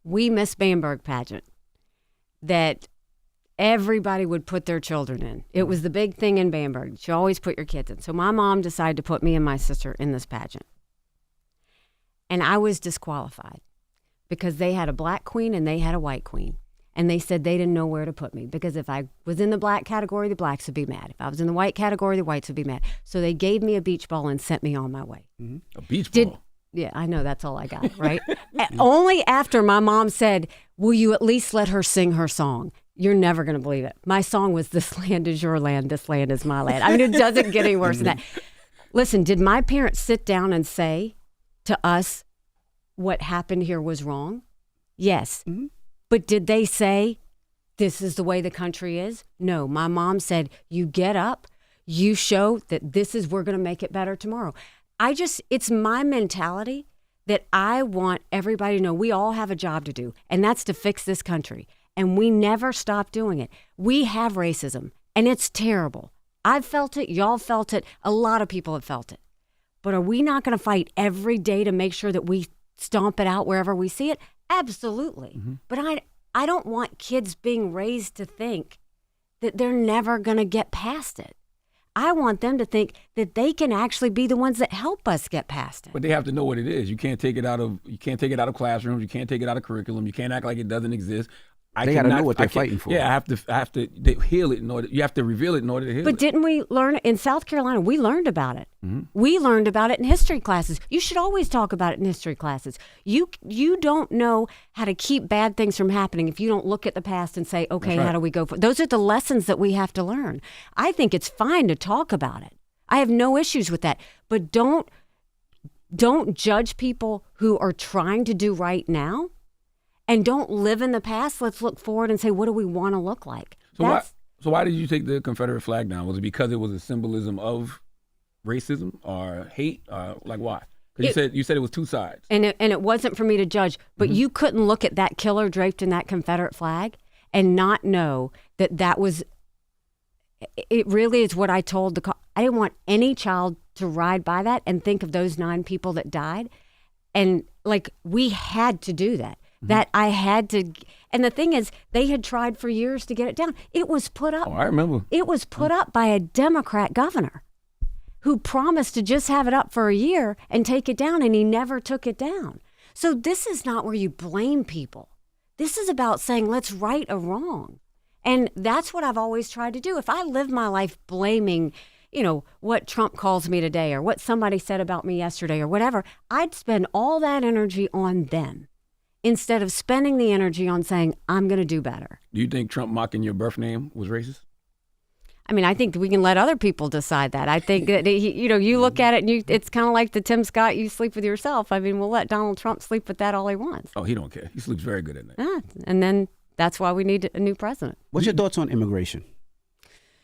We Miss Bamberg pageant that everybody would put their children in. It was the big thing in Bamberg. You always put your kids in. So my mom decided to put me and my sister in this pageant. And I was disqualified because they had a black queen and they had a white queen. And they said they didn't know where to put me because if I was in the black category, the blacks would be mad. If I was in the white category, the whites would be mad. So they gave me a beach ball and sent me on my way. A beach ball. Yeah, I know. That's all I got, right? Only after my mom said, will you at least let her sing her song? You're never going to believe it. My song was, this land is your land, this land is my land. I mean, it doesn't get any worse than that. Listen, did my parents sit down and say to us what happened here was wrong? Yes. Mm-hmm. But did they say, this is the way the country is? No. My mom said, you get up, you show that we're going to make it better tomorrow. It's my mentality that I want everybody to know we all have a job to do, and that's to fix this country. And we never stop doing it. We have racism, and it's terrible. I've felt it. Y'all felt it. A lot of people have felt it. But are we not going to fight every day to make sure that we stomp it out wherever we see it? Absolutely. Mm-hmm. But I don't want kids being raised to think that they're never going to get past it. I want them to think that they can actually be the ones that help us get past it. But they have to know what it is. You can't take it out of classrooms. You can't take it out of curriculum. You can't act like it doesn't exist. They got to know what they're fighting for. Yeah, I have to heal it in order. You have to reveal it in order to heal it. But didn't we learn in South Carolina? We learned about it. Mm-hmm. We learned about it in history classes. You should always talk about it in history classes. You don't know how to keep bad things from happening if you don't look at the past and say, okay, how do we go for? Those are the lessons that we have to learn. I think it's fine to talk about it. I have no issues with that. But don't judge people who are trying to do right now. And don't live in the past. Let's look forward and say, what do we want to look like? So why did you take the Confederate flag down? Was it because it was a symbolism of racism or hate? Like why? Because you said it was two sides. And it wasn't for me to judge, but you couldn't look at that killer draped in that Confederate flag and not know that was. It really is what I told I didn't want any child to ride by that and think of those 9 people that died, and like we had to do that. That I had to, and the thing is, they had tried for years to get it down. It was put up. Oh, I remember. It was put up by a Democrat governor who promised to just have it up for a year and take it down, and he never took it down. So this is not where you blame people. This is about saying, let's right a wrong. And that's what I've always tried to do. If I live my life blaming, what Trump calls me today or what somebody said about me yesterday or whatever, I'd spend all that energy on them instead of spending the energy on saying, I'm going to do better. Do you think Trump mocking your birth name was racist? I mean, I think we can let other people decide that. I think that, you look at it and it's kind of like the Tim Scott, you sleep with yourself. I mean, we'll let Donald Trump sleep with that all he wants. Oh, he don't care. He sleeps very good at night. And then that's why we need a new president. What's your thoughts on immigration?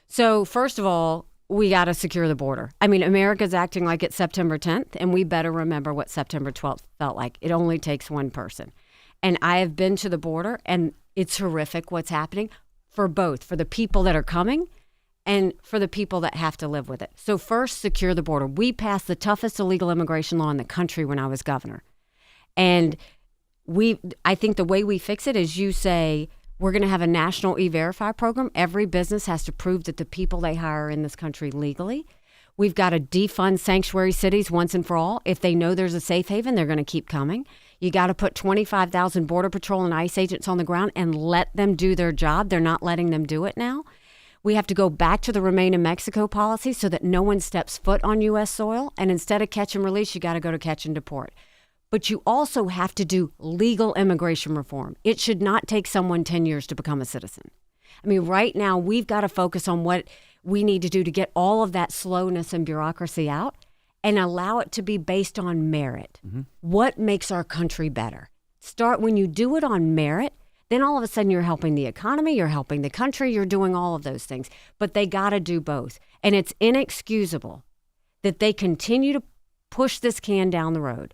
So first of all, we got to secure the border. I mean, America's acting like it's September 10th, and we better remember what September 12th felt like. It only takes one person. And I have been to the border, and it's horrific what's happening for both, for the people that are coming and for the people that have to live with it. So first, secure the border. We passed the toughest illegal immigration law in the country when I was governor. And I think the way we fix it is you say, we're going to have a national E-Verify program. Every business has to prove that the people they hire are in this country legally. We've got to defund sanctuary cities once and for all. If they know there's a safe haven, they're going to keep coming. You got to put 25,000 Border Patrol and ICE agents on the ground and let them do their job. They're not letting them do it now. We have to go back to the Remain in Mexico policy so that no one steps foot on U.S. soil. And instead of catch and release, you got to go to catch and deport. But you also have to do legal immigration reform. It should not take someone 10 years to become a citizen. I mean, right now, we've got to focus on what we need to do to get all of that slowness and bureaucracy out and allow it to be based on merit. Mm-hmm. What makes our country better? When you do it on merit, then all of a sudden you're helping the economy, you're helping the country, you're doing all of those things. But they got to do both. And it's inexcusable that they continue to push this can down the road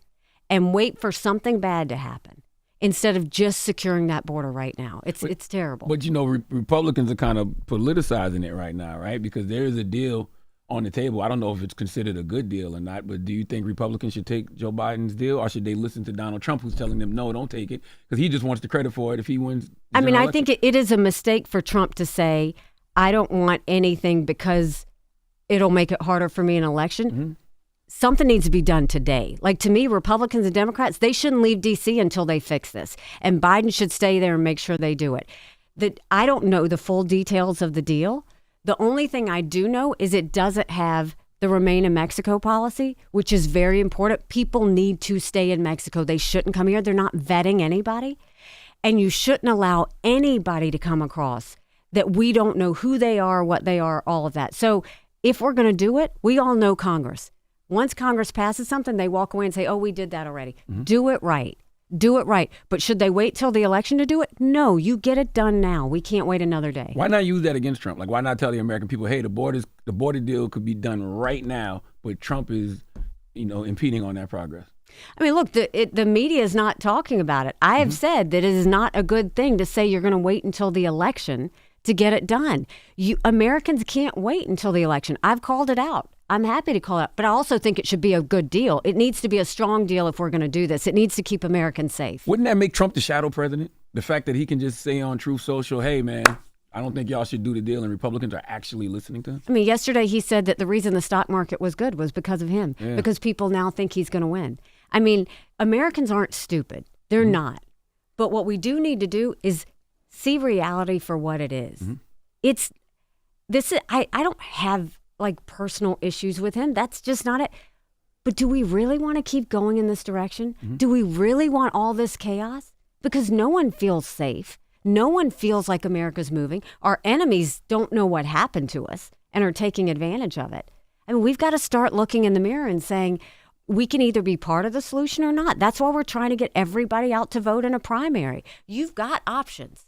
and wait for something bad to happen instead of just securing that border right now. It's terrible. But, Republicans are kind of politicizing it right now, right? Because there is a deal on the table. I don't know if it's considered a good deal or not, but do you think Republicans should take Joe Biden's deal, or should they listen to Donald Trump, who's telling them, no, don't take it, because he just wants the credit for it if he wins? I think it is a mistake for Trump to say, I don't want anything because it'll make it harder for me in an election. Mm-hmm. Something needs to be done today. Like, to me, Republicans and Democrats, they shouldn't leave D.C. until they fix this. And Biden should stay there and make sure they do it. I don't know the full details of the deal. The only thing I do know is it doesn't have the Remain in Mexico policy, which is very important. People need to stay in Mexico. They shouldn't come here. They're not vetting anybody. And you shouldn't allow anybody to come across that we don't know who they are, what they are, all of that. So if we're going to do it, we all know Congress. Once Congress passes something, they walk away and say, oh, we did that already. Mm-hmm. Do it right. Do it right. But should they wait till the election to do it? No, you get it done now. We can't wait another day. Why not use that against Trump? Like, why not tell the American people, hey, the border deal could be done right now, but Trump is, impeding on that progress? I mean, look, the media is not talking about it. I have said that it is not a good thing to say you're going to wait until the election to get it done. Americans can't wait until the election. I've called it out. I'm happy to call it out, but I also think it should be a good deal. It needs to be a strong deal if we're going to do this. It needs to keep Americans safe. Wouldn't that make Trump the shadow president? The fact that he can just say on Truth Social, hey, man, I don't think y'all should do the deal, and Republicans are actually listening to him? I mean, yesterday he said that the reason the stock market was good was because of him, because people now think he's going to win. I mean, Americans aren't stupid. They're not. But what we do need to do is see reality for what it is. I don't have personal issues with him. That's just not it. But do we really want to keep going in this direction? Do we really want all this chaos? Because no one feels safe. No one feels like America's moving. Our enemies don't know what happened to us and are taking advantage of it. I mean, we've got to start looking in the mirror and saying we can either be part of the solution or not. That's why we're trying to get everybody out to vote in a primary. You've got options.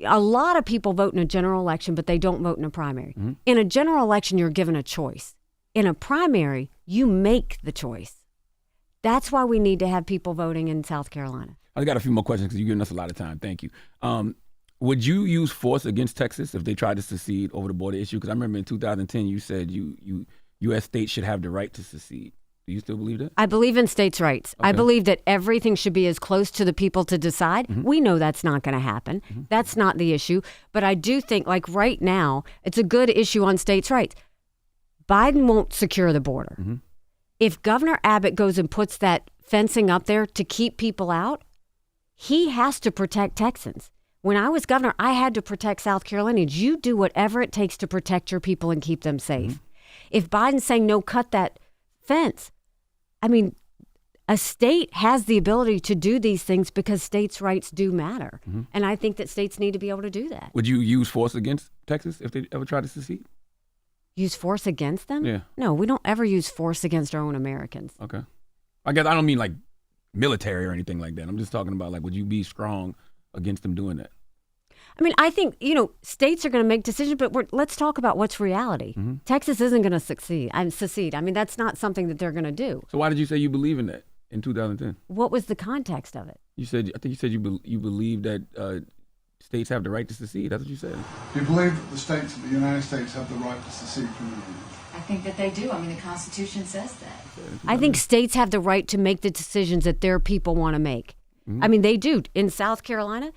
A lot of people vote in a general election, but they don't vote in a primary. In a general election, you're given a choice. In a primary, you make the choice. That's why we need to have people voting in South Carolina. I got a few more questions because you're giving us a lot of time. Thank you. Would you use force against Texas if they tried to secede over the border issue? Because I remember in 2010 you said U.S. states should have the right to secede. Do you still believe that? I believe in states' rights. Okay. I believe that everything should be as close to the people to decide. We know that's not going to happen. That's not the issue. But I do think, right now, it's a good issue on states' rights. Biden won't secure the border. Mm-hmm. If Governor Abbott goes and puts that fencing up there to keep people out, he has to protect Texans. When I was governor, I had to protect South Carolinians. You do whatever it takes to protect your people and keep them safe. Mm-hmm. If Biden's saying, no, cut that fence, I mean, a state has the ability to do these things because states' rights do matter. Mm-hmm. And I think that states need to be able to do that. Would you use force against Texas if they ever try to secede? Use force against them? Yeah. No, we don't ever use force against our own Americans. Okay. I guess I don't mean like military or anything like that. I'm just talking about like, would you be strong against them doing that? I mean, I think, states are going to make decisions, but let's talk about what's reality. Mm-hmm. Texas isn't going to secede. I mean, that's not something that they're going to do. So why did you say you believe in that in 2010? What was the context of it? I think you said you believe that states have the right to secede. That's what you said. Do you believe that the states of the United States have the right to secede from the Union? I think that they do. I mean, the Constitution says that. I think states have the right to make the decisions that their people want to make. Mm-hmm. I mean, they do. In South Carolina,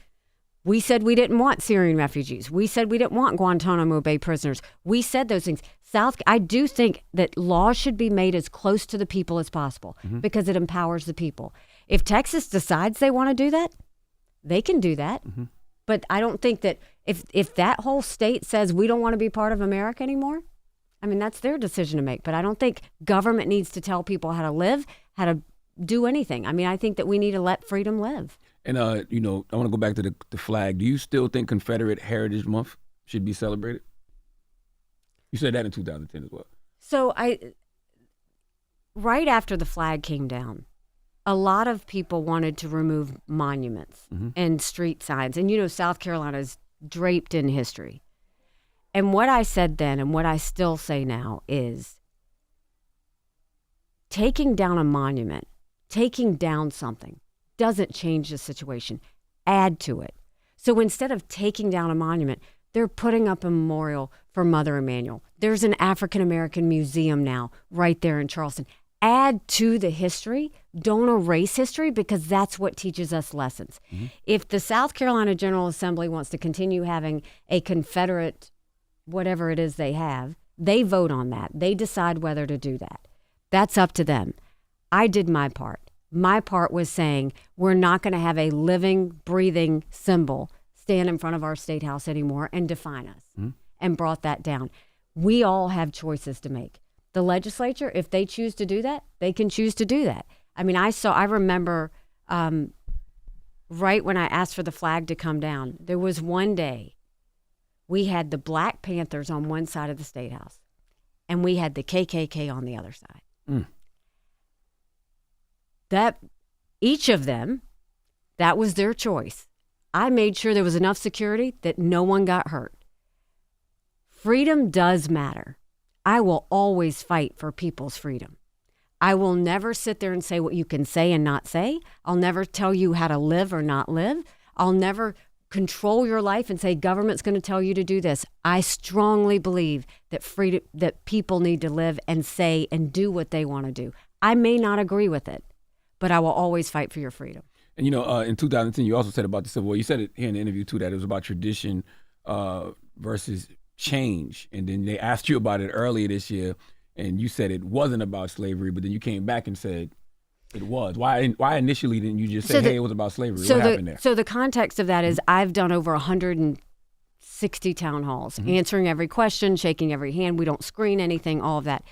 we said we didn't want Syrian refugees. We said we didn't want Guantanamo Bay prisoners. We said those things. I do think that laws should be made as close to the people as possible because it empowers the people. If Texas decides they want to do that, they can do that. Mm-hmm. But I don't think that if that whole state says we don't want to be part of America anymore, I mean, that's their decision to make. But I don't think government needs to tell people how to live, how to do anything. I mean, I think that we need to let freedom live. And, I want to go back to the flag. Do you still think Confederate Heritage Month should be celebrated? You said that in 2010 as well. So right after the flag came down, a lot of people wanted to remove monuments and street signs. And, South Carolina is draped in history. And what I said then and what I still say now is taking down a monument, taking down something doesn't change the situation. Add to it. So instead of taking down a monument, they're putting up a memorial for Mother Emanuel. There's an African-American museum now right there in Charleston. Add to the history. Don't erase history because that's what teaches us lessons. Mm-hmm. If the South Carolina General Assembly wants to continue having a Confederate, whatever it is they have, they vote on that. They decide whether to do that. That's up to them. I did my part. My part was saying we're not going to have a living, breathing symbol stand in front of our state house anymore and define us, and brought that down. We all have choices to make. The legislature, if they choose to do that, they can choose to do that. I mean, I remember right when I asked for the flag to come down, there was one day we had the Black Panthers on one side of the State House, and we had the KKK on the other side. That each of them, that was their choice. I made sure there was enough security that no one got hurt. Freedom does matter. I will always fight for people's freedom. I will never sit there and say what you can say and not say. I'll never tell you how to live or not live. I'll never control your life and say government's going to tell you to do this. I strongly believe that freedom, that people need to live and say and do what they want to do. I may not agree with it, but I will always fight for your freedom. And, in 2010, you also said about the Civil War, you said it here in the interview, too, that it was about tradition versus change. And then they asked you about it earlier this year, and you said it wasn't about slavery, but then you came back and said it was. Why initially didn't you just say, hey, it was about slavery? What happened there? So the context of that is I've done over 160 town halls, answering every question, shaking every hand. We don't screen anything, all of that.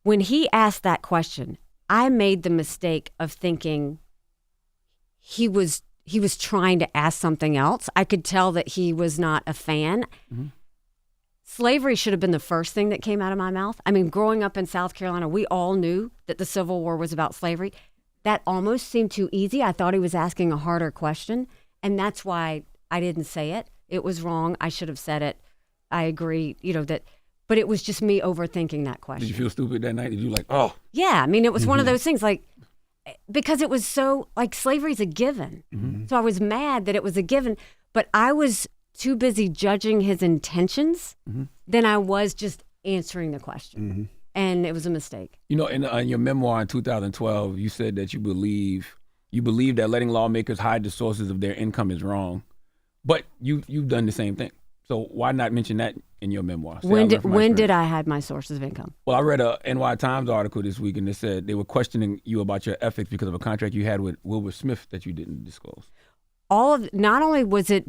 When he asked that question, I made the mistake of thinking he was trying to ask something else. I could tell that he was not a fan. Slavery should have been the first thing that came out of my mouth. I mean, growing up in South Carolina, we all knew that the Civil War was about slavery. That almost seemed too easy. I thought he was asking a harder question, and that's why I didn't say it. It was wrong. I should have said it. I agree, that, but it was just me overthinking that question. Did you feel stupid that night? Did you oh? Yeah, I mean, it was one of those things, because it was so, slavery's a given. So I was mad that it was a given, but I was too busy judging his intentions than I was just answering the question. And it was a mistake. In your memoir in 2012, you said that you believe that letting lawmakers hide the sources of their income is wrong, but you've done the same thing. So why not mention that in your memoir? Say, When I learned from my did experience. I hide my sources of income? Well, I read a NY Times article this week, and it said they were questioning you about your ethics because of a contract you had with Wilbur Smith that you didn't disclose. Not only was it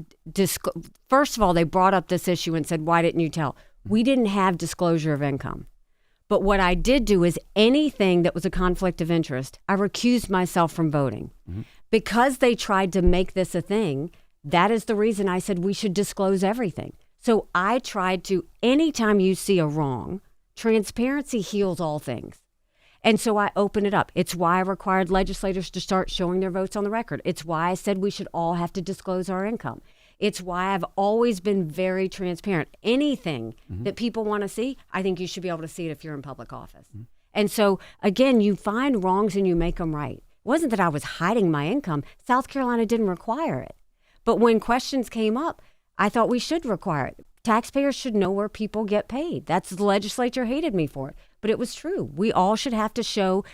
first of all, they brought up this issue and said, why didn't you tell? We didn't have disclosure of income. But what I did do is anything that was a conflict of interest, I recused myself from voting. Because they tried to make this a thing, that is the reason I said we should disclose everything. So I tried to, anytime you see a wrong, transparency heals all things. And so I opened it up. It's why I required legislators to start showing their votes on the record. It's why I said we should all have to disclose our income. It's why I've always been very transparent. Anything that people want to see, I think you should be able to see it if you're in public office. And so, again, you find wrongs and you make them right. It wasn't that I was hiding my income. South Carolina didn't require it. But when questions came up, I thought we should require it. Taxpayers should know where people get paid. That's the legislature hated me for it. But it was true. We all should have to show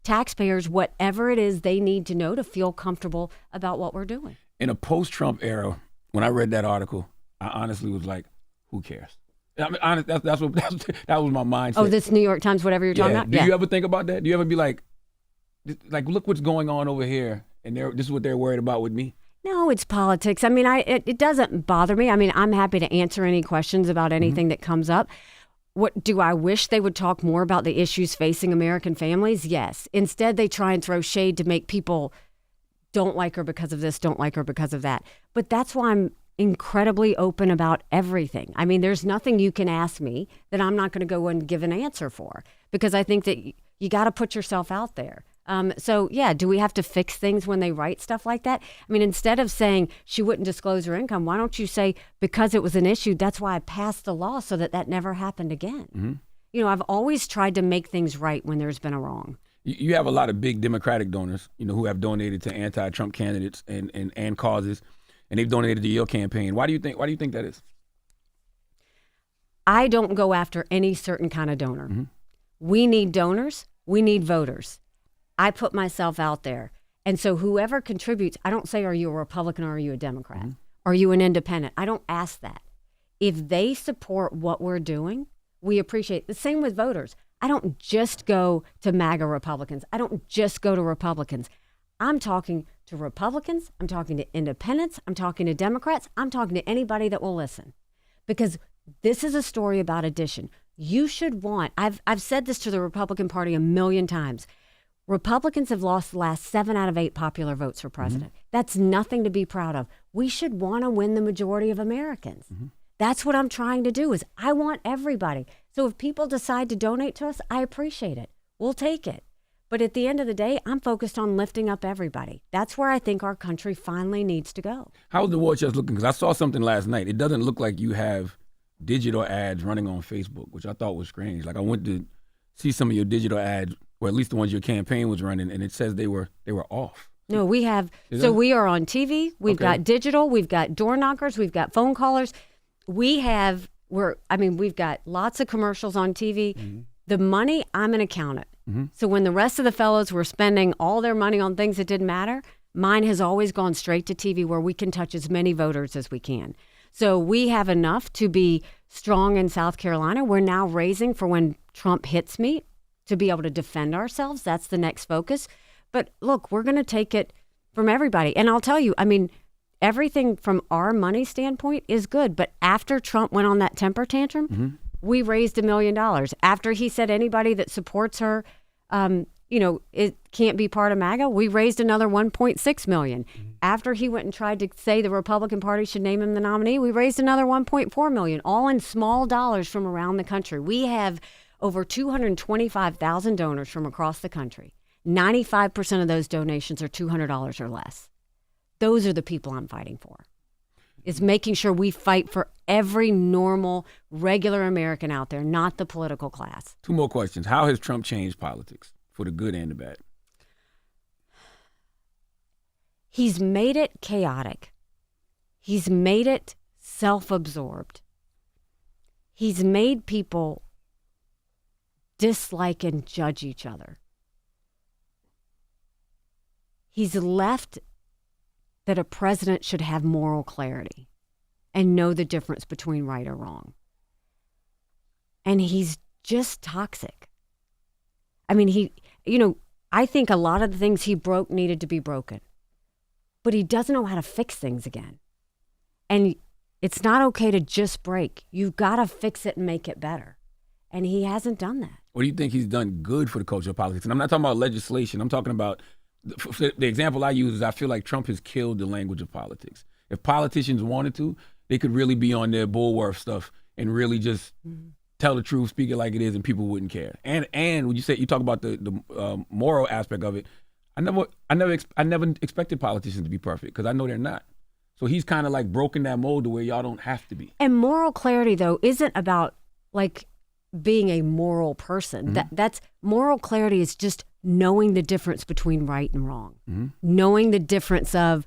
taxpayers whatever it is they need to know to feel comfortable about what we're doing. In a post-Trump era, when I read that article, I honestly was like, who cares? I mean, honest, that was my mindset. Oh, this New York Times, whatever you're talking about? Do you ever think about that? Do you ever be like, look what's going on over here, and this is what they're worried about with me? No, it's politics. I mean, it doesn't bother me. I mean, I'm happy to answer any questions about anything that comes up. What do I wish they would talk more about the issues facing American families? Yes. Instead, they try and throw shade to make people don't like her because of this, don't like her because of that. But that's why I'm incredibly open about everything. I mean, there's nothing you can ask me that I'm not going to go and give an answer for, because I think that you got to put yourself out there. So, yeah, do we have to fix things when they write stuff like that? I mean, instead of saying she wouldn't disclose her income, why don't you say, because it was an issue, that's why I passed the law so that never happened again. You know, I've always tried to make things right when there's been a wrong. You have a lot of big Democratic donors, who have donated to anti-Trump candidates and causes, and they've donated to your campaign. Why do you think that is? I don't go after any certain kind of donor. We need donors. We need voters. I put myself out there. And so whoever contributes, I don't say, are you a Republican or are you a Democrat? Are you an independent? I don't ask that. If they support what we're doing, we appreciate it. The same with voters. I don't just go to MAGA Republicans. I don't just go to Republicans. I'm talking to Republicans. I'm talking to independents. I'm talking to Democrats. I'm talking to anybody that will listen. Because this is a story about addition. You should want, I've said this to the Republican Party a million times. Republicans have lost the last 7 out of 8 popular votes for president. That's nothing to be proud of. We should want to win the majority of Americans. That's what I'm trying to do, is I want everybody. So if people decide to donate to us, I appreciate it. We'll take it. But at the end of the day, I'm focused on lifting up everybody. That's where I think our country finally needs to go. How's the war chest looking? Because I saw something last night. It doesn't look like you have digital ads running on Facebook, which I thought was strange. Like, I went to see some of your digital ads, or at least the ones your campaign was running, and it says they were off. No, we have. So we are on TV. We've got digital. We've got door knockers. We've got phone callers. We've got lots of commercials on TV. The money, I'm going to count it. So when the rest of the fellows were spending all their money on things that didn't matter, mine has always gone straight to TV, where we can touch as many voters as we can. So we have enough to be strong in South Carolina. We're now raising for when Trump hits me to be able to defend ourselves. That's the next focus. But look, we're going to take it from everybody. And I'll tell you, I mean, everything from our money standpoint is good. But after Trump went on that temper tantrum, we raised $1 million. After he said anybody that supports her, it can't be part of MAGA, we raised another $1.6 million. After he went and tried to say the Republican Party should name him the nominee, we raised another $1.4 million, all in small dollars from around the country. We have over 225,000 donors from across the country. 95% of those donations are $200 or less. Those are the people I'm fighting for, is making sure we fight for every normal, regular American out there, not the political class. 2 more questions. How has Trump changed politics, for the good and the bad? He's made it chaotic. He's made it self-absorbed. He's made people dislike and judge each other. He's left that a president should have moral clarity. and know the difference between right or wrong. And he's just toxic. I mean, I think a lot of the things he broke needed to be broken, but he doesn't know how to fix things again. And it's not okay to just break. You've got to fix it and make it better. And he hasn't done that. What do you think he's done good for the culture of politics? And I'm not talking about legislation. I'm talking about the example I use is I feel like Trump has killed the language of politics. If politicians wanted to, they could really be on their Bulworth stuff and really just tell the truth, speak it like it is, and people wouldn't care. And when you talk about the moral aspect of it, I never expected politicians to be perfect because I know they're not. So he's kind of like broken that mold to where y'all don't have to be. And moral clarity, though, isn't about like being a moral person. That's moral clarity is just knowing the difference between right and wrong. Knowing the difference of,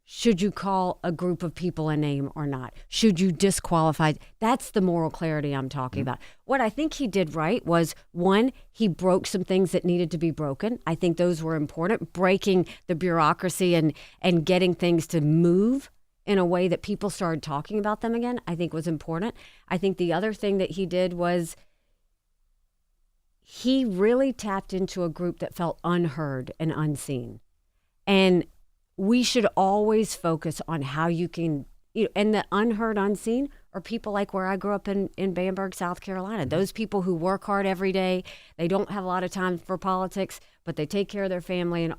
should you call a group of people a name or not? Should you disqualify? That's the moral clarity I'm talking about. What I think he did right was, one, he broke some things that needed to be broken. I think those were important. Breaking the bureaucracy and getting things to move in a way that people started talking about them again, I think was important. I think the other thing that he did was he really tapped into a group that felt unheard and unseen. And we should always focus on how you can, and the unheard, unseen are people like where I grew up in Bamberg, South Carolina. Those people who work hard every day, they don't have a lot of time for politics, but they take care of their family,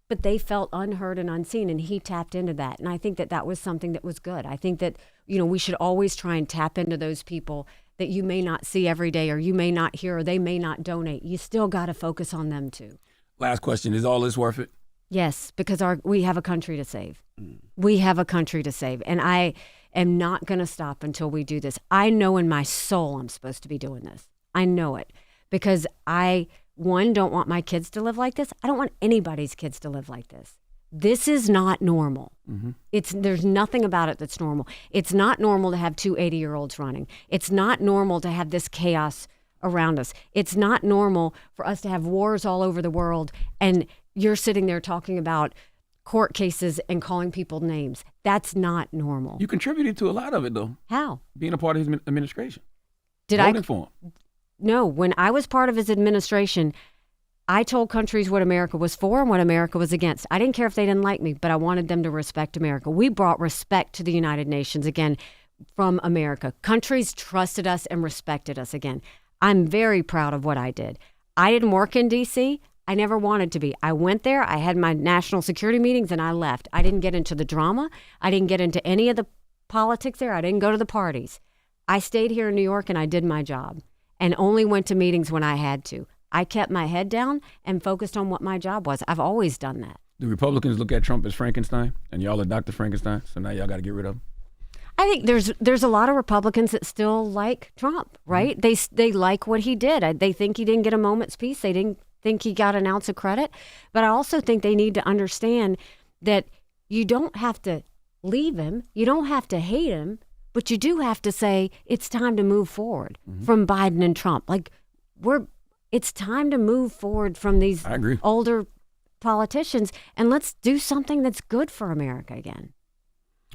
but they felt unheard and unseen, and he tapped into that. And I think that was something that was good. I think that, we should always try and tap into those people that you may not see every day, or you may not hear, or they may not donate. You still got to focus on them too. Last question, is all this worth it? Yes, because we have a country to save. We have a country to save. And I am not going to stop until we do this. I know in my soul I'm supposed to be doing this. I know it. Because I, one, don't want my kids to live like this. I don't want anybody's kids to live like this. This is not normal. There's nothing about it that's normal. It's not normal to have two 80-year-olds running. It's not normal to have this chaos around us. It's not normal for us to have wars all over the world, and you're sitting there talking about court cases and calling people names. That's not normal. You contributed to a lot of it, though. How? Being a part of his administration. Voting for him. No, when I was part of his administration, I told countries what America was for and what America was against. I didn't care if they didn't like me, but I wanted them to respect America. We brought respect to the United Nations again from America. Countries trusted us and respected us again. I'm very proud of what I did. I didn't work in D.C. I never wanted to be. I went there, I had my national security meetings, and I left. I didn't get into the drama. I didn't get into any of the politics there. I didn't go to the parties. I stayed here in New York and I did my job and only went to meetings when I had to. I kept my head down and focused on what my job was. I've always done that. Do Republicans look at Trump as Frankenstein and y'all are Dr. Frankenstein, so now y'all got to get rid of him? I think there's a lot of Republicans that still like Trump, right? They like what he did. They think he didn't get a moment's peace. They didn't think he got an ounce of credit. But I also think they need to understand that you don't have to leave him. You don't have to hate him. But you do have to say it's time to move forward from Biden and Trump. It's time to move forward from these older politicians, and let's do something that's good for America again.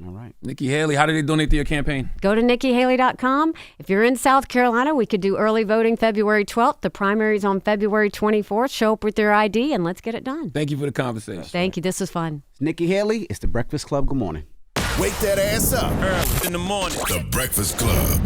All right. Nikki Haley, how do they donate to your campaign? Go to NikkiHaley.com. If you're in South Carolina, we could do early voting February 12th. The primary's on February 24th. Show up with your ID and let's get it done. Thank you for the conversation. Thank you. This was fun. It's Nikki Haley. It's The Breakfast Club. Good morning. Wake that ass up. Early in the morning. The Breakfast Club.